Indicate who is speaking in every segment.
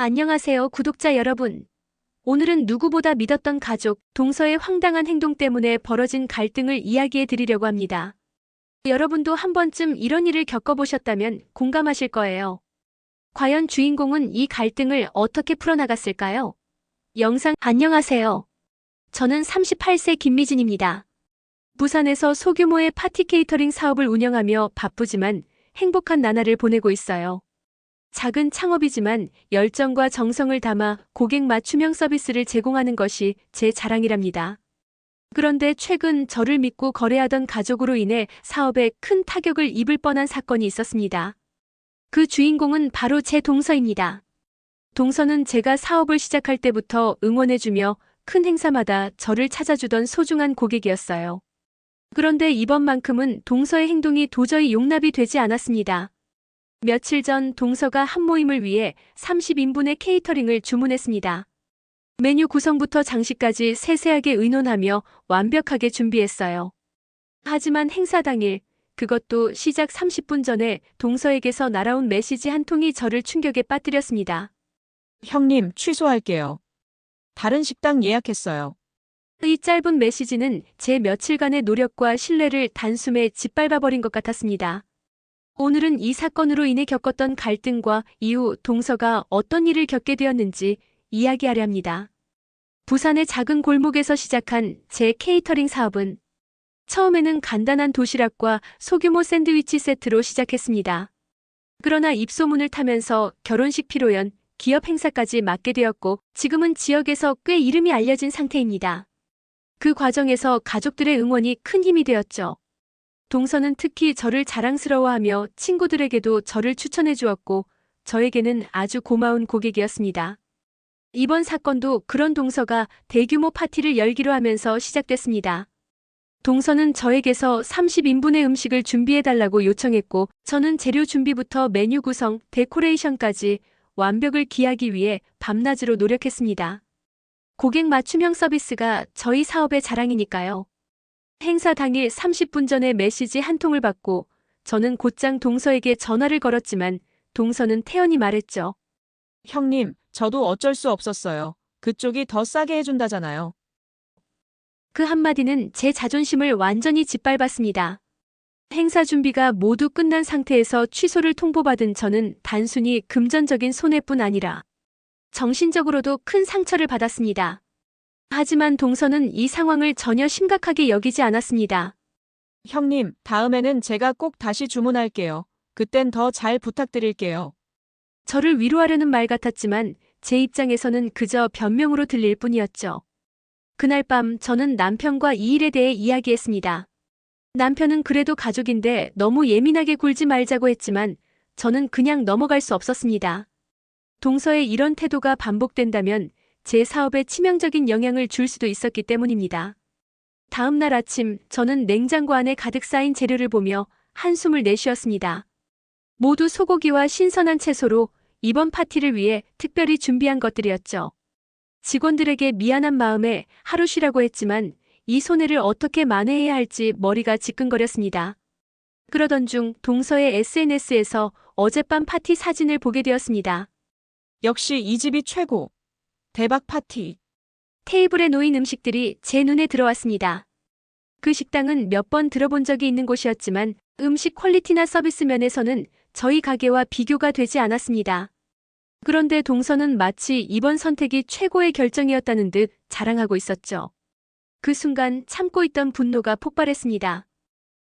Speaker 1: 안녕하세요, 구독자 여러분. 오늘은 누구보다 믿었던 가족, 동서의 황당한 행동 때문에 벌어진 갈등을 이야기해 드리려고 합니다. 여러분도 한 번쯤 이런 일을 겪어보셨다면 공감하실 거예요. 과연 주인공은 이 갈등을 어떻게 풀어나갔을까요? 안녕하세요. 저는 38세 김미진입니다. 부산에서 소규모의 파티 케이터링 사업을 운영하며 바쁘지만 행복한 나날을 보내고 있어요. 작은 창업이지만 열정과 정성을 담아 고객 맞춤형 서비스를 제공하는 것이 제 자랑이랍니다. 그런데 최근 저를 믿고 거래하던 가족으로 인해 사업에 큰 타격을 입을 뻔한 사건이 있었습니다. 그 주인공은 바로 제 동서입니다. 동서는 제가 사업을 시작할 때부터 응원해주며 큰 행사마다 저를 찾아주던 소중한 고객이었어요. 그런데 이번만큼은 동서의 행동이 도저히 용납이 되지 않았습니다. 며칠 전 동서가 한 모임을 위해 30인분의 케이터링을 주문했습니다. 메뉴 구성부터 장식까지 세세하게 의논하며 완벽하게 준비했어요. 하지만 행사 당일, 그것도 시작 30분 전에 동서에게서 날아온 메시지 한 통이 저를 충격에 빠뜨렸습니다.
Speaker 2: 형님, 취소할게요. 다른 식당 예약했어요.
Speaker 1: 이 짧은 메시지는 제 며칠간의 노력과 신뢰를 단숨에 짓밟아버린 것 같았습니다. 오늘은 이 사건으로 인해 겪었던 갈등과 이후 동서가 어떤 일을 겪게 되었는지 이야기하려 합니다. 부산의 작은 골목에서 시작한 제 케이터링 사업은 처음에는 간단한 도시락과 소규모 샌드위치 세트로 시작했습니다. 그러나 입소문을 타면서 결혼식 피로연, 기업 행사까지 맡게 되었고 지금은 지역에서 꽤 이름이 알려진 상태입니다. 그 과정에서 가족들의 응원이 큰 힘이 되었죠. 동서는 특히 저를 자랑스러워하며 친구들에게도 저를 추천해 주었고 저에게는 아주 고마운 고객이었습니다. 이번 사건도 그런 동서가 대규모 파티를 열기로 하면서 시작됐습니다. 동서는 저에게서 30인분의 음식을 준비해달라고 요청했고 저는 재료 준비부터 메뉴 구성, 데코레이션까지 완벽을 기하기 위해 밤낮으로 노력했습니다. 고객 맞춤형 서비스가 저희 사업의 자랑이니까요. 행사 당일 30분 전에 메시지 한 통을 받고 저는 곧장 동서에게 전화를 걸었지만 동서는 태연히 말했죠.
Speaker 2: 형님, 저도 어쩔 수 없었어요. 그쪽이 더 싸게 해준다잖아요.
Speaker 1: 그 한마디는 제 자존심을 완전히 짓밟았습니다. 행사 준비가 모두 끝난 상태에서 취소를 통보받은 저는 단순히 금전적인 손해뿐 아니라 정신적으로도 큰 상처를 받았습니다. 하지만 동서는 이 상황을 전혀 심각하게 여기지 않았습니다.
Speaker 2: 형님, 다음에는 제가 꼭 다시 주문할게요. 그땐 더 잘 부탁드릴게요.
Speaker 1: 저를 위로하려는 말 같았지만 제 입장에서는 그저 변명으로 들릴 뿐이었죠. 그날 밤 저는 남편과 이 일에 대해 이야기했습니다. 남편은 그래도 가족인데 너무 예민하게 굴지 말자고 했지만 저는 그냥 넘어갈 수 없었습니다. 동서의 이런 태도가 반복된다면 제 사업에 치명적인 영향을 줄 수도 있었기 때문입니다. 다음 날 아침 저는 냉장고 안에 가득 쌓인 재료를 보며 한숨을 내쉬었습니다. 모두 소고기와 신선한 채소로 이번 파티를 위해 특별히 준비한 것들이었죠. 직원들에게 미안한 마음에 하루 쉬라고 했지만 이 손해를 어떻게 만회해야 할지 머리가 지끈거렸습니다. 그러던 중 동서의 SNS에서 어젯밤 파티 사진을 보게 되었습니다.
Speaker 2: 역시 이 집이 최고. 대박 파티.
Speaker 1: 테이블에 놓인 음식들이 제 눈에 들어왔습니다. 그 식당은 몇 번 들어본 적이 있는 곳이었지만 음식 퀄리티나 서비스 면에서는 저희 가게와 비교가 되지 않았습니다. 그런데 동서는 마치 이번 선택이 최고의 결정이었다는 듯 자랑하고 있었죠. 그 순간 참고 있던 분노가 폭발했습니다.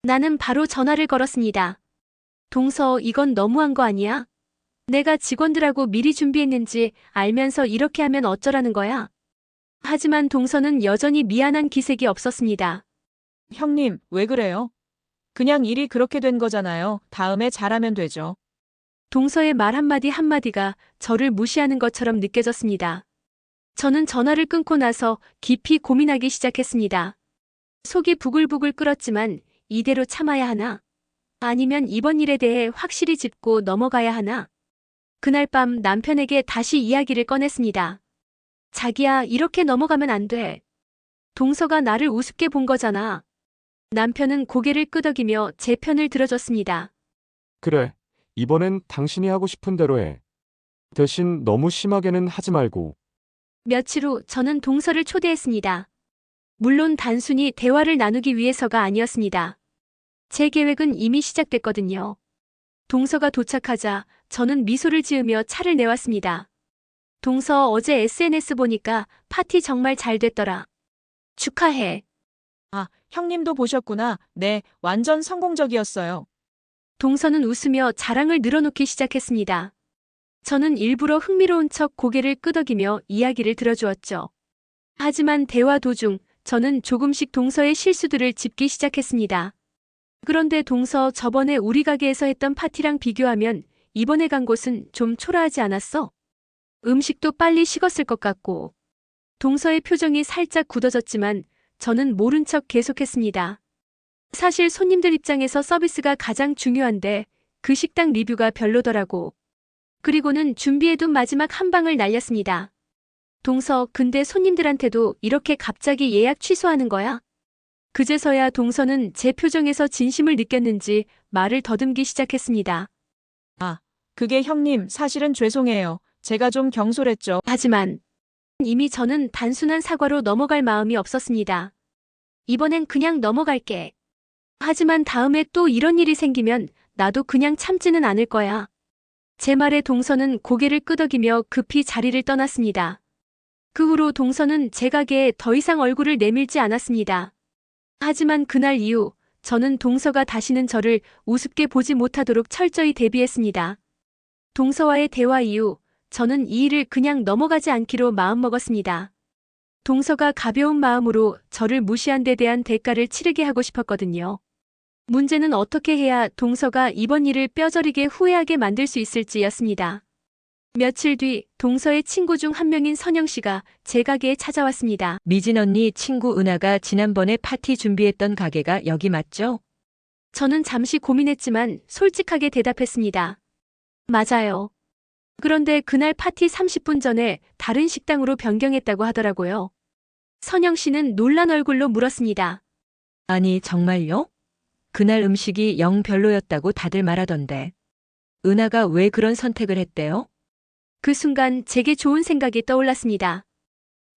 Speaker 1: 나는 바로 전화를 걸었습니다. 동서, 이건 너무한 거 아니야? 내가 직원들하고 미리 준비했는지 알면서 이렇게 하면 어쩌라는 거야? 하지만 동서는 여전히 미안한 기색이 없었습니다.
Speaker 2: 형님, 왜 그래요? 그냥 일이 그렇게 된 거잖아요. 다음에 잘하면 되죠.
Speaker 1: 동서의 말 한마디 한마디가 저를 무시하는 것처럼 느껴졌습니다. 저는 전화를 끊고 나서 깊이 고민하기 시작했습니다. 속이 부글부글 끓었지만 이대로 참아야 하나? 아니면 이번 일에 대해 확실히 짚고 넘어가야 하나? 그날 밤 남편에게 다시 이야기를 꺼냈습니다. 자기야, 이렇게 넘어가면 안 돼. 동서가 나를 우습게 본 거잖아. 남편은 고개를 끄덕이며 제 편을 들어줬습니다.
Speaker 3: 그래, 이번엔 당신이 하고 싶은 대로 해. 대신 너무 심하게는 하지 말고.
Speaker 1: 며칠 후 저는 동서를 초대했습니다. 물론 단순히 대화를 나누기 위해서가 아니었습니다. 제 계획은 이미 시작됐거든요. 동서가 도착하자 저는 미소를 지으며 차를 내왔습니다. 동서, 어제 SNS 보니까 파티 정말 잘 됐더라. 축하해.
Speaker 2: 아, 형님도 보셨구나. 네, 완전 성공적이었어요.
Speaker 1: 동서는 웃으며 자랑을 늘어놓기 시작했습니다. 저는 일부러 흥미로운 척 고개를 끄덕이며 이야기를 들어주었죠. 하지만 대화 도중 저는 조금씩 동서의 실수들을 짚기 시작했습니다. 그런데 동서, 저번에 우리 가게에서 했던 파티랑 비교하면 이번에 간 곳은 좀 초라하지 않았어? 음식도 빨리 식었을 것 같고. 동서의 표정이 살짝 굳어졌지만 저는 모른 척 계속했습니다. 사실 손님들 입장에서 서비스가 가장 중요한데 그 식당 리뷰가 별로더라고. 그리고는 준비해둔 마지막 한 방을 날렸습니다. 동서, 근데 손님들한테도 이렇게 갑자기 예약 취소하는 거야? 그제서야 동서는 제 표정에서 진심을 느꼈는지 말을 더듬기 시작했습니다.
Speaker 2: 그게 형님, 사실은 죄송해요. 제가 좀 경솔했죠.
Speaker 1: 하지만 이미 저는 단순한 사과로 넘어갈 마음이 없었습니다. 이번엔 그냥 넘어갈게. 하지만 다음에 또 이런 일이 생기면 나도 그냥 참지는 않을 거야. 제 말에 동서는 고개를 끄덕이며 급히 자리를 떠났습니다. 그 후로 동서는 제 가게에 더 이상 얼굴을 내밀지 않았습니다. 하지만 그날 이후 저는 동서가 다시는 저를 우습게 보지 못하도록 철저히 대비했습니다. 동서와의 대화 이후 저는 이 일을 그냥 넘어가지 않기로 마음먹었습니다. 동서가 가벼운 마음으로 저를 무시한 데 대한 대가를 치르게 하고 싶었거든요. 문제는 어떻게 해야 동서가 이번 일을 뼈저리게 후회하게 만들 수 있을지였습니다. 며칠 뒤 동서의 친구 중 한 명인 선영 씨가 제 가게에 찾아왔습니다.
Speaker 4: 미진 언니 친구 은하가 지난번에 파티 준비했던 가게가 여기 맞죠?
Speaker 1: 저는 잠시 고민했지만 솔직하게 대답했습니다. 맞아요. 그런데 그날 파티 30분 전에 다른 식당으로 변경했다고 하더라고요. 선영 씨는 놀란 얼굴로 물었습니다.
Speaker 4: 아니, 정말요? 그날 음식이 영 별로였다고 다들 말하던데. 은하가 왜 그런 선택을 했대요?
Speaker 1: 그 순간 제게 좋은 생각이 떠올랐습니다.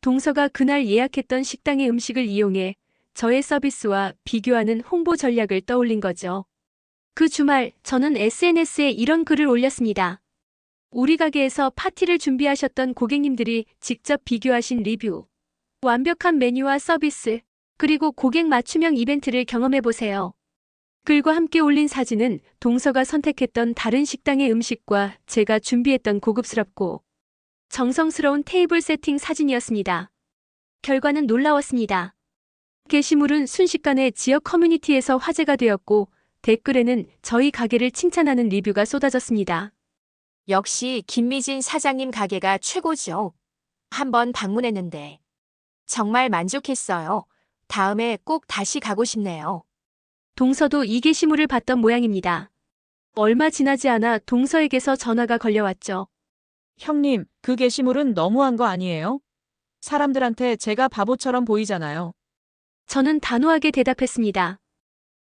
Speaker 1: 동서가 그날 예약했던 식당의 음식을 이용해 저의 서비스와 비교하는 홍보 전략을 떠올린 거죠. 그 주말 저는 SNS에 이런 글을 올렸습니다. 우리 가게에서 파티를 준비하셨던 고객님들이 직접 비교하신 리뷰, 완벽한 메뉴와 서비스, 그리고 고객 맞춤형 이벤트를 경험해보세요. 글과 함께 올린 사진은 동서가 선택했던 다른 식당의 음식과 제가 준비했던 고급스럽고 정성스러운 테이블 세팅 사진이었습니다. 결과는 놀라웠습니다. 게시물은 순식간에 지역 커뮤니티에서 화제가 되었고 댓글에는 저희 가게를 칭찬하는 리뷰가 쏟아졌습니다.
Speaker 5: 역시 김미진 사장님 가게가 최고죠. 한번 방문했는데 정말 만족했어요. 다음에 꼭 다시 가고 싶네요.
Speaker 1: 동서도 이 게시물을 봤던 모양입니다. 얼마 지나지 않아 동서에게서 전화가 걸려왔죠.
Speaker 2: 형님, 그 게시물은 너무한 거 아니에요? 사람들한테 제가 바보처럼 보이잖아요.
Speaker 1: 저는 단호하게 대답했습니다.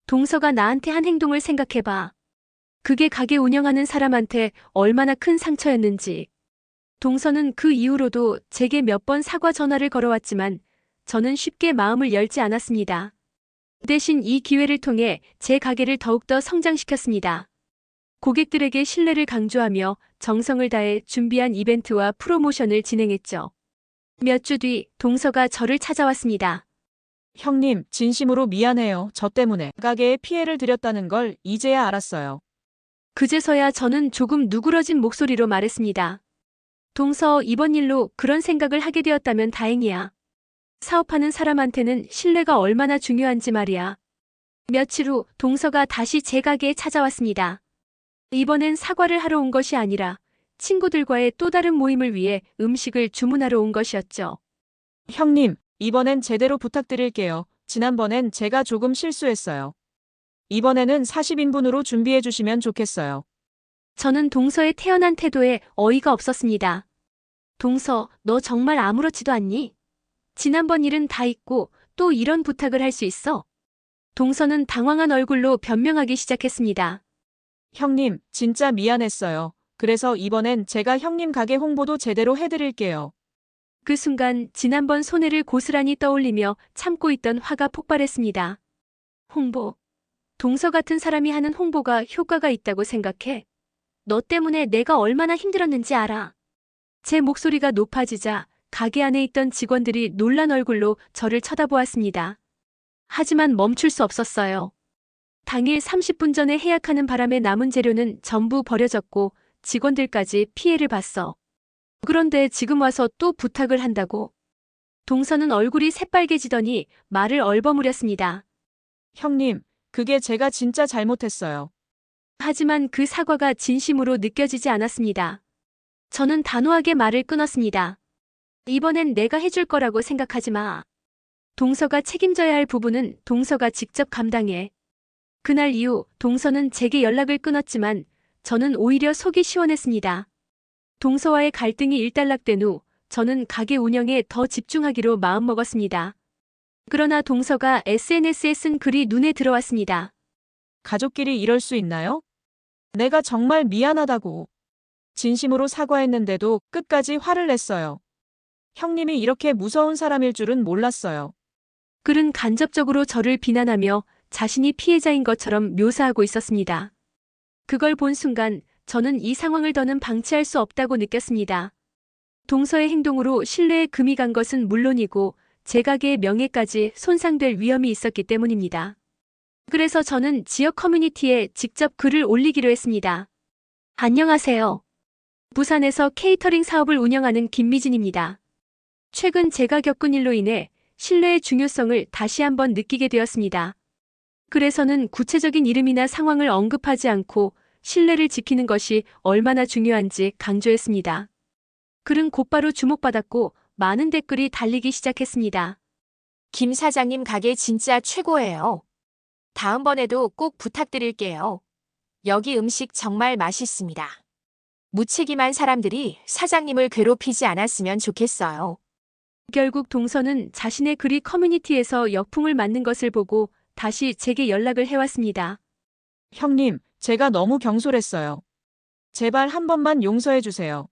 Speaker 1: 동서가 나한테 한 행동을 생각해봐. 그게 가게 운영하는 사람한테 얼마나 큰 상처였는지. 동서는 그 이후로도 제게 몇 번 사과 전화를 걸어왔지만 저는 쉽게 마음을 열지 않았습니다. 대신 이 기회를 통해 제 가게를 더욱더 성장시켰습니다. 고객들에게 신뢰를 강조하며 정성을 다해 준비한 이벤트와 프로모션을 진행했죠. 몇 주 뒤 동서가 저를 찾아왔습니다.
Speaker 2: 형님, 진심으로 미안해요. 저 때문에 가게에 피해를 드렸다는 걸 이제야 알았어요.
Speaker 1: 그제서야 저는 조금 누그러진 목소리로 말했습니다. 동서, 이번 일로 그런 생각을 하게 되었다면 다행이야. 사업하는 사람한테는 신뢰가 얼마나 중요한지 말이야. 며칠 후 동서가 다시 제 가게에 찾아왔습니다. 이번엔 사과를 하러 온 것이 아니라 친구들과의 또 다른 모임을 위해 음식을 주문하러 온 것이었죠.
Speaker 2: 형님, 이번엔 제대로 부탁드릴게요. 지난번엔 제가 조금 실수했어요. 이번에는 40인분으로 준비해 주시면 좋겠어요.
Speaker 1: 저는 동서의 태연한 태도에 어이가 없었습니다. 동서, 너 정말 아무렇지도 않니? 지난번 일은 다 잊고 또 이런 부탁을 할 수 있어? 동서는 당황한 얼굴로 변명하기 시작했습니다.
Speaker 2: 형님, 진짜 미안했어요. 그래서 이번엔 제가 형님 가게 홍보도 제대로 해드릴게요.
Speaker 1: 그 순간 지난번 손해를 고스란히 떠올리며 참고 있던 화가 폭발했습니다. 홍보. 동서 같은 사람이 하는 홍보가 효과가 있다고 생각해? 너 때문에 내가 얼마나 힘들었는지 알아. 제 목소리가 높아지자 가게 안에 있던 직원들이 놀란 얼굴로 저를 쳐다보았습니다. 하지만 멈출 수 없었어요. 당일 30분 전에 해약하는 바람에 남은 재료는 전부 버려졌고 직원들까지 피해를 봤어. 그런데 지금 와서 또 부탁을 한다고? 동서는 얼굴이 새빨개지더니 말을 얼버무렸습니다.
Speaker 2: 형님, 그게 제가 진짜 잘못했어요.
Speaker 1: 하지만 그 사과가 진심으로 느껴지지 않았습니다. 저는 단호하게 말을 끊었습니다. 이번엔 내가 해줄 거라고 생각하지 마. 동서가 책임져야 할 부분은 동서가 직접 감당해. 그날 이후 동서는 제게 연락을 끊었지만 저는 오히려 속이 시원했습니다. 동서와의 갈등이 일단락된 후 저는 가게 운영에 더 집중하기로 마음먹었습니다. 그러나 동서가 SNS에 쓴 글이 눈에 들어왔습니다.
Speaker 2: 가족끼리 이럴 수 있나요? 내가 정말 미안하다고. 진심으로 사과했는데도 끝까지 화를 냈어요. 형님이 이렇게 무서운 사람일 줄은 몰랐어요.
Speaker 1: 글은 간접적으로 저를 비난하며 자신이 피해자인 것처럼 묘사하고 있었습니다. 그걸 본 순간 저는 이 상황을 더는 방치할 수 없다고 느꼈습니다. 동서의 행동으로 신뢰에 금이 간 것은 물론이고 제 가게의 명예까지 손상될 위험이 있었기 때문입니다. 그래서 저는 지역 커뮤니티에 직접 글을 올리기로 했습니다. 안녕하세요. 부산에서 케이터링 사업을 운영하는 김미진입니다. 최근 제가 겪은 일로 인해 신뢰의 중요성을 다시 한번 느끼게 되었습니다. 그래서는 구체적인 이름이나 상황을 언급하지 않고 신뢰를 지키는 것이 얼마나 중요한지 강조했습니다. 글은 곧바로 주목받았고 많은 댓글이 달리기 시작했습니다.
Speaker 5: 김 사장님 가게 진짜 최고예요. 다음번에도 꼭 부탁드릴게요. 여기 음식 정말 맛있습니다. 무책임한 사람들이 사장님을 괴롭히지 않았으면 좋겠어요.
Speaker 1: 결국 동서는 자신의 글이 커뮤니티에서 역풍을 맞는 것을 보고 다시 제게 연락을 해왔습니다.
Speaker 2: 형님, 제가 너무 경솔했어요. 제발 한 번만 용서해 주세요.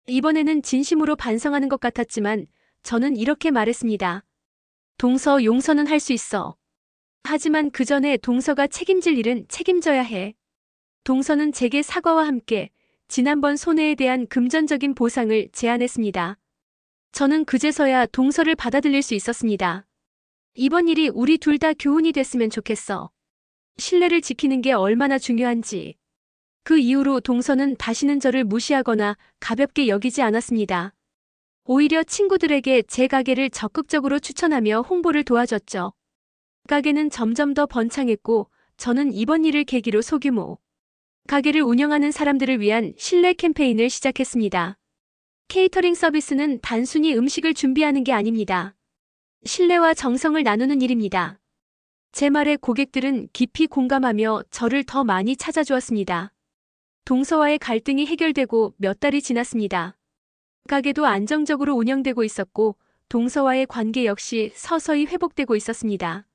Speaker 1: 이번에는 진심으로 반성하는 것 같았지만 저는 이렇게 말했습니다. 동서 용서는 할 수 있어. 하지만 그 전에 동서가 책임질 일은 책임져야 해. 동서는 제게 사과와 함께 지난번 손해에 대한 금전적인 보상을 제안했습니다. 저는 그제서야 동서를 받아들일 수 있었습니다. 이번 일이 우리 둘 다 교훈이 됐으면 좋겠어. 신뢰를 지키는 게 얼마나 중요한지. 그 이후로 동서는 다시는 저를 무시하거나 가볍게 여기지 않았습니다. 오히려 친구들에게 제 가게를 적극적으로 추천하며 홍보를 도와줬죠. 가게는 점점 더 번창했고 저는 이번 일을 계기로 소규모 가게를 운영하는 사람들을 위한 신뢰 캠페인을 시작했습니다. 케이터링 서비스는 단순히 음식을 준비하는 게 아닙니다. 신뢰와 정성을 나누는 일입니다. 제 말에 고객들은 깊이 공감하며 저를 더 많이 찾아주었습니다. 동서와의 갈등이 해결되고 몇 달이 지났습니다. 가게도 안정적으로 운영되고 있었고 동서와의 관계 역시 서서히 회복되고 있었습니다.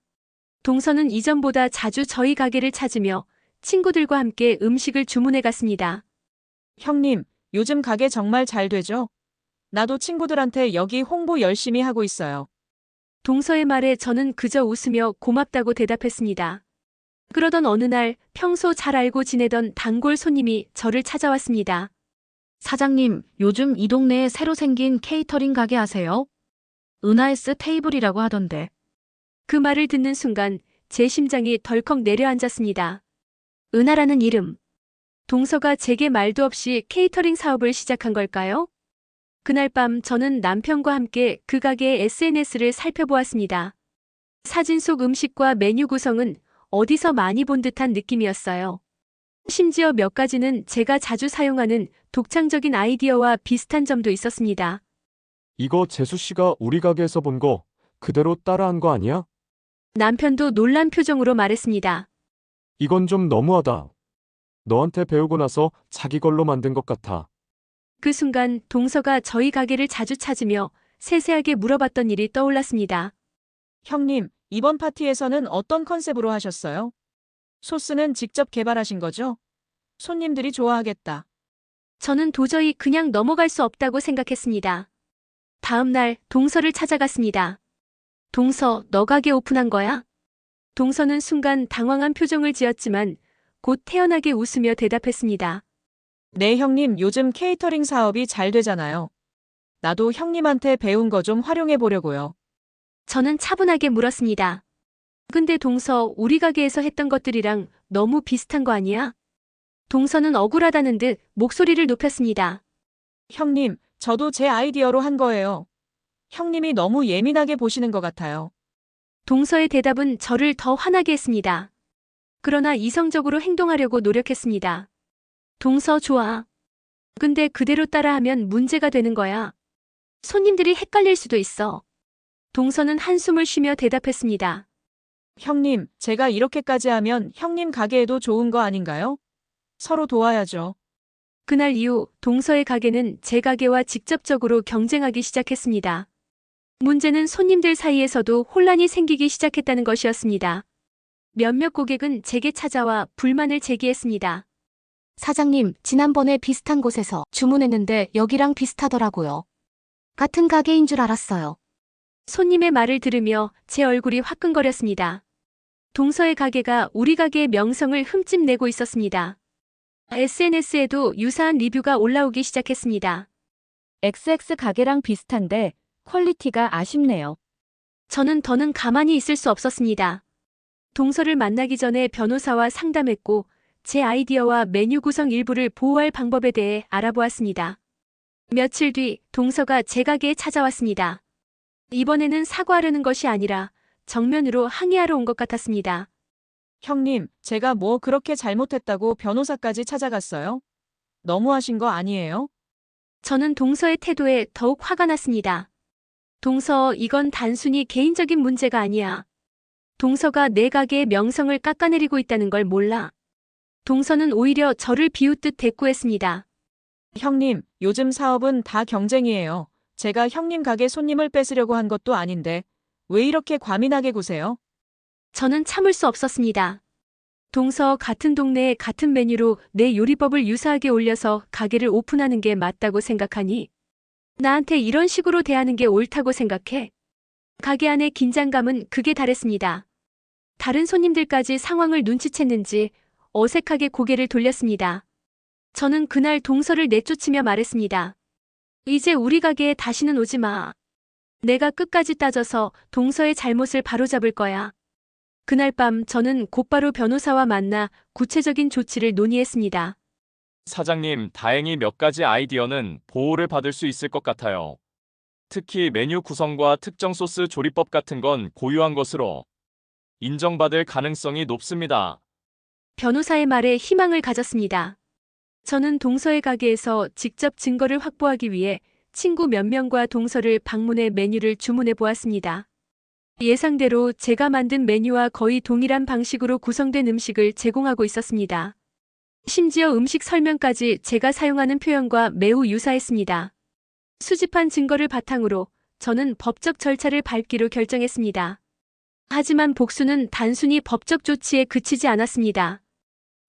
Speaker 1: 동서는 이전보다 자주 저희 가게를 찾으며 친구들과 함께 음식을 주문해 갔습니다.
Speaker 2: 형님, 요즘 가게 정말 잘 되죠? 나도 친구들한테 여기 홍보 열심히 하고 있어요.
Speaker 1: 동서의 말에 저는 그저 웃으며 고맙다고 대답했습니다. 그러던 어느 날 평소 잘 알고 지내던 단골 손님이 저를 찾아왔습니다.
Speaker 6: 사장님, 요즘 이 동네에 새로 생긴 케이터링 가게 아세요? 은하에스 테이블이라고 하던데.
Speaker 1: 그 말을 듣는 순간 제 심장이 덜컥 내려앉았습니다. 은하라는 이름. 동서가 제게 말도 없이 케이터링 사업을 시작한 걸까요? 그날 밤 저는 남편과 함께 그 가게의 SNS를 살펴보았습니다. 사진 속 음식과 메뉴 구성은 어디서 많이 본 듯한 느낌이었어요. 심지어 몇 가지는 제가 자주 사용하는 독창적인 아이디어와 비슷한 점도 있었습니다.
Speaker 3: 이거 재수 씨가 우리 가게에서 본 거 그대로 따라한 거 아니야?
Speaker 1: 남편도 놀란 표정으로 말했습니다.
Speaker 3: 이건 좀 너무하다. 너한테 배우고 나서 자기 걸로 만든 것 같아.
Speaker 1: 그 순간 동서가 저희 가게를 자주 찾으며 세세하게 물어봤던 일이 떠올랐습니다.
Speaker 2: 형님, 이번 파티에서는 어떤 컨셉으로 하셨어요? 소스는 직접 개발하신 거죠? 손님들이 좋아하겠다.
Speaker 1: 저는 도저히 그냥 넘어갈 수 없다고 생각했습니다. 다음 날 동서를 찾아갔습니다. 동서, 너 가게 오픈한 거야? 동서는 순간 당황한 표정을 지었지만 곧 태연하게 웃으며 대답했습니다.
Speaker 2: 네, 형님, 요즘 케이터링 사업이 잘 되잖아요. 나도 형님한테 배운 거 좀 활용해 보려고요.
Speaker 1: 저는 차분하게 물었습니다. 근데 동서, 우리 가게에서 했던 것들이랑 너무 비슷한 거 아니야? 동서는 억울하다는 듯 목소리를 높였습니다.
Speaker 2: 형님, 저도 제 아이디어로 한 거예요. 형님이 너무 예민하게 보시는 것 같아요.
Speaker 1: 동서의 대답은 저를 더 화나게 했습니다. 그러나 이성적으로 행동하려고 노력했습니다. 동서, 좋아. 근데 그대로 따라하면 문제가 되는 거야. 손님들이 헷갈릴 수도 있어. 동서는 한숨을 쉬며 대답했습니다.
Speaker 2: 형님, 제가 이렇게까지 하면 형님 가게에도 좋은 거 아닌가요? 서로 도와야죠.
Speaker 1: 그날 이후 동서의 가게는 제 가게와 직접적으로 경쟁하기 시작했습니다. 문제는 손님들 사이에서도 혼란이 생기기 시작했다는 것이었습니다. 몇몇 고객은 제게 찾아와 불만을 제기했습니다.
Speaker 6: 사장님, 지난번에 비슷한 곳에서 주문했는데 여기랑 비슷하더라고요. 같은 가게인 줄 알았어요.
Speaker 1: 손님의 말을 들으며 제 얼굴이 화끈거렸습니다. 동서의 가게가 우리 가게의 명성을 흠집내고 있었습니다. SNS에도 유사한 리뷰가 올라오기 시작했습니다.
Speaker 6: XX 가게랑 비슷한데 퀄리티가 아쉽네요.
Speaker 1: 저는 더는 가만히 있을 수 없었습니다. 동서를 만나기 전에 변호사와 상담했고 제 아이디어와 메뉴 구성 일부를 보호할 방법에 대해 알아보았습니다. 며칠 뒤 동서가 제 가게에 찾아왔습니다. 이번에는 사과하려는 것이 아니라 정면으로 항의하러 온 것 같았습니다.
Speaker 2: 형님, 제가 뭐 그렇게 잘못했다고 변호사까지 찾아갔어요? 너무하신 거 아니에요?
Speaker 1: 저는 동서의 태도에 더욱 화가 났습니다. 동서, 이건 단순히 개인적인 문제가 아니야. 동서가 내 가게의 명성을 깎아내리고 있다는 걸 몰라. 동서는 오히려 저를 비웃듯 대꾸했습니다.
Speaker 2: 형님, 요즘 사업은 다 경쟁이에요. 제가 형님 가게 손님을 뺏으려고 한 것도 아닌데 왜 이렇게 과민하게 구세요?
Speaker 1: 저는 참을 수 없었습니다. 동서, 같은 동네에 같은 메뉴로 내 요리법을 유사하게 올려서 가게를 오픈하는 게 맞다고 생각하니? 나한테 이런 식으로 대하는 게 옳다고 생각해? 가게 안의 긴장감은 극에 달했습니다. 다른 손님들까지 상황을 눈치챘는지 어색하게 고개를 돌렸습니다. 저는 그날 동서를 내쫓으며 말했습니다. 이제 우리 가게에 다시는 오지 마. 내가 끝까지 따져서 동서의 잘못을 바로잡을 거야. 그날 밤 저는 곧바로 변호사와 만나 구체적인 조치를 논의했습니다.
Speaker 7: 사장님, 다행히 몇 가지 아이디어는 보호를 받을 수 있을 것 같아요. 특히 메뉴 구성과 특정 소스 조리법 같은 건 고유한 것으로 인정받을 가능성이 높습니다.
Speaker 1: 변호사의 말에 희망을 가졌습니다. 저는 동서의 가게에서 직접 증거를 확보하기 위해 친구 몇 명과 동서를 방문해 메뉴를 주문해 보았습니다. 예상대로 제가 만든 메뉴와 거의 동일한 방식으로 구성된 음식을 제공하고 있었습니다. 심지어 음식 설명까지 제가 사용하는 표현과 매우 유사했습니다. 수집한 증거를 바탕으로 저는 법적 절차를 밟기로 결정했습니다. 하지만 복수는 단순히 법적 조치에 그치지 않았습니다.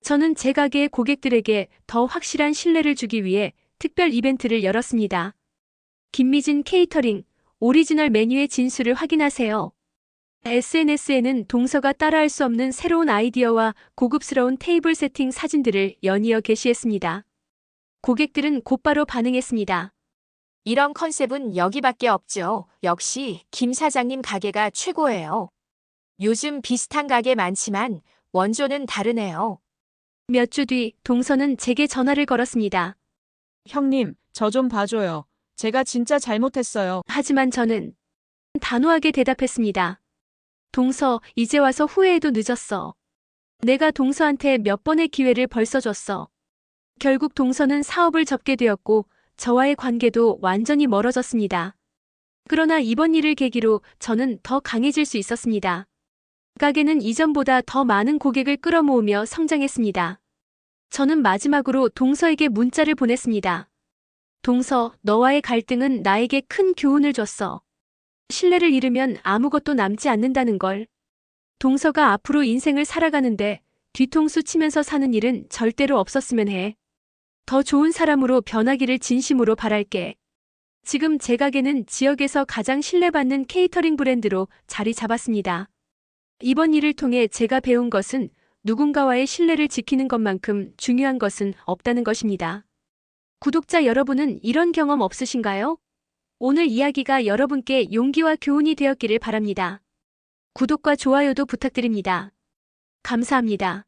Speaker 1: 저는 제 가게의 고객들에게 더 확실한 신뢰를 주기 위해 특별 이벤트를 열었습니다. 김미진 케이터링, 오리지널 메뉴의 진수를 확인하세요. SNS에는 동서가 따라할 수 없는 새로운 아이디어와 고급스러운 테이블 세팅 사진들을 연이어 게시했습니다. 고객들은 곧바로 반응했습니다.
Speaker 5: 이런 컨셉은 여기밖에 없죠. 역시 김 사장님 가게가 최고예요. 요즘 비슷한 가게 많지만 원조는 다르네요.
Speaker 1: 몇 주 뒤 동서는 제게 전화를 걸었습니다.
Speaker 2: 형님, 저 좀 봐줘요. 제가 진짜 잘못했어요.
Speaker 1: 하지만 저는 단호하게 대답했습니다. 동서, 이제 와서 후회해도 늦었어. 내가 동서한테 몇 번의 기회를 벌써 줬어. 결국 동서는 사업을 접게 되었고 저와의 관계도 완전히 멀어졌습니다. 그러나 이번 일을 계기로 저는 더 강해질 수 있었습니다. 가게는 이전보다 더 많은 고객을 끌어모으며 성장했습니다. 저는 마지막으로 동서에게 문자를 보냈습니다. 동서, 너와의 갈등은 나에게 큰 교훈을 줬어. 신뢰를 잃으면 아무것도 남지 않는다는 걸. 동서가 앞으로 인생을 살아가는데 뒤통수 치면서 사는 일은 절대로 없었으면 해. 더 좋은 사람으로 변하기를 진심으로 바랄게. 지금 제 가게는 지역에서 가장 신뢰받는 케이터링 브랜드로 자리 잡았습니다. 이번 일을 통해 제가 배운 것은 누군가와의 신뢰를 지키는 것만큼 중요한 것은 없다는 것입니다. 구독자 여러분은 이런 경험 없으신가요? 오늘 이야기가 여러분께 용기와 교훈이 되었기를 바랍니다. 구독과 좋아요도 부탁드립니다. 감사합니다.